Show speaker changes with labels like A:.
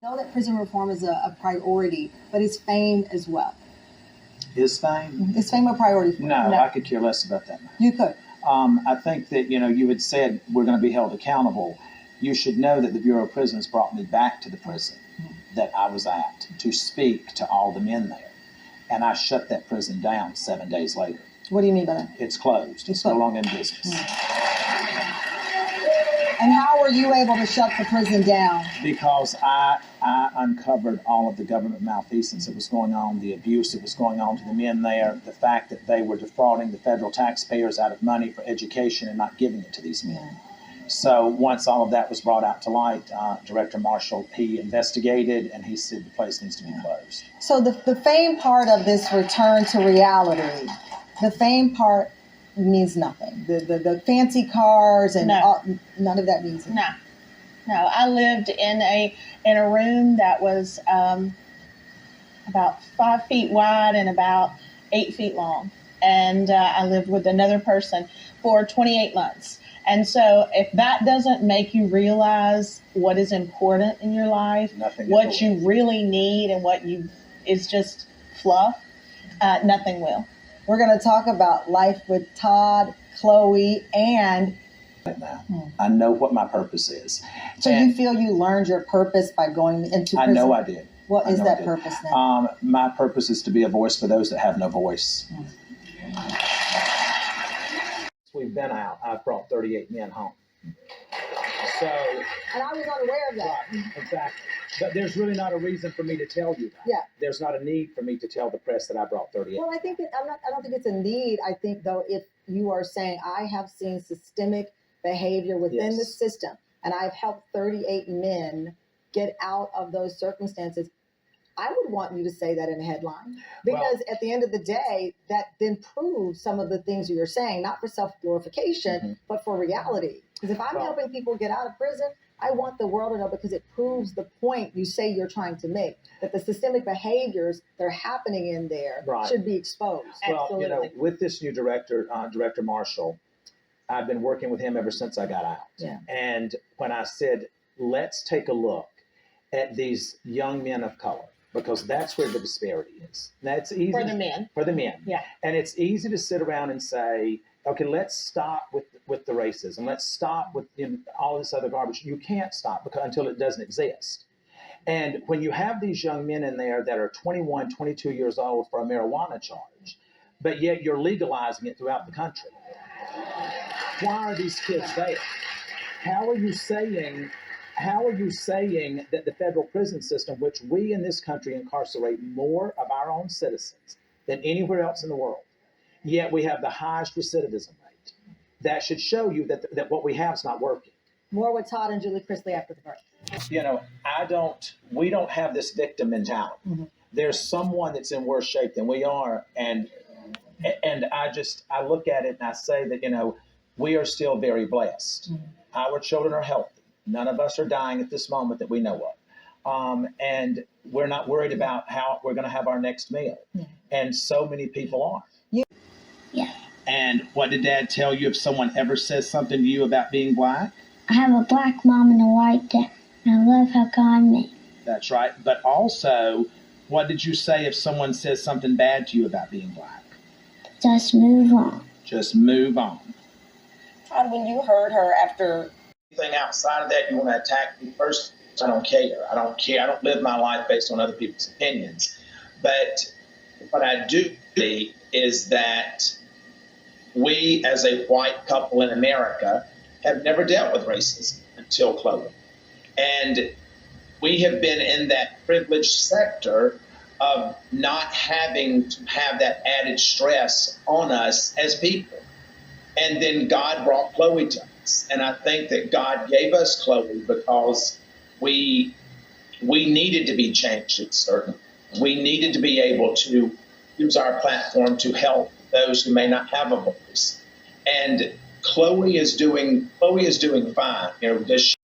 A: I know that prison reform is a priority, but is fame as well?
B: Is fame?
A: Is fame a priority for you?
B: No, I could care less about that.
A: You could.
B: I think that, you had said we're going to be held accountable. You should know that the Bureau of Prisons brought me back to the prison that I was at to speak to all the men there. And I shut that prison down 7 days later.
A: What do you mean by that?
B: It's closed. It's no longer in business.
A: And how were you able to shut the prison down?
B: Because I uncovered all of the government malfeasance that was going on, the abuse that was going on to the men there, the fact that they were defrauding the federal taxpayers out of money for education and not giving it to these men. So once all of that was brought out to light, Director Marshall, he investigated and he said the place needs to be closed.
A: So the fame part of this return to reality, the fame part means nothing. The fancy cars and none of that means anything.
C: No. I lived in a room that was about 5 feet wide and about 8 feet long, and I lived with another person for 28 months. And so, if that doesn't make you realize what is important in your life, what you really need, and what is just fluff, nothing will.
A: We're going to talk about life with Todd, Chloe, and...
B: I know what my purpose is.
A: So you feel you learned your purpose by going into prison?
B: I know I did.
A: What is that purpose now?
B: My purpose is to be a voice for those that have no voice. We've been out. I've brought 38 men home. So,
A: and I was unaware of that.
B: Right, exactly. But there's really not a reason for me to tell you that.
A: Yeah.
B: There's not a need for me to tell the press that I brought 38.
A: Well, I think that I don't think it's a need. I think though, if you are saying I have seen systemic behavior within the system, and I've helped 38 men get out of those circumstances, I would want you to say that in a headline, because at the end of the day, that then proves some of the things you're saying, not for self-glorification, but for reality. Because if I'm helping people get out of prison, I want the world to know, because it proves the point you say you're trying to make, that the systemic behaviors that are happening in there should be exposed.
B: Well, with this new director, Director Marshall, I've been working with him ever since I got out.
A: Yeah.
B: And when I said, let's take a look at these young men of color, because that's where the disparity is. That's easy
C: for the men.
B: For the men.
C: Yeah.
B: And it's easy to sit around and say, okay, let's stop with the racism. Let's stop with all this other garbage. You can't stop until it doesn't exist. And when you have these young men in there that are 21, 22 years old for a marijuana charge, but yet you're legalizing it throughout the country. Why are these kids there? How are you saying that the federal prison system, which we in this country incarcerate more of our own citizens than anywhere else in the world, yet we have the highest recidivism rate? That should show you that what we have is not working.
A: More with Todd and Julie Chrisley after the break.
B: We don't have this victim mentality. There's someone that's in worse shape than we are. And I look at it and I say that, we are still very blessed. Our children are healthy. None of us are dying at this moment that we know of. And we're not worried about how we're going to have our next meal. And so many people are.
D: Yeah.
B: And what did Dad tell you if someone ever says something to you about being black?
D: I have a black mom and a white dad, and I love how God made me.
B: That's right. But also, what did you say if someone says something bad to you about being black?
D: Just move on.
B: Just move on.
A: Todd, when you heard her after...
B: Anything outside of that, you want to attack me first, I don't care. I don't live my life based on other people's opinions. But what I do see is that we, as a white couple in America, have never dealt with racism until Chloe. And we have been in that privileged sector of not having to have that added stress on us as people. And then God brought Chloe to us. And I think that God gave us Chloe because we needed to be changed at certain. We needed to be able to use our platform to help those who may not have a voice. And Chloe is doing fine. Does she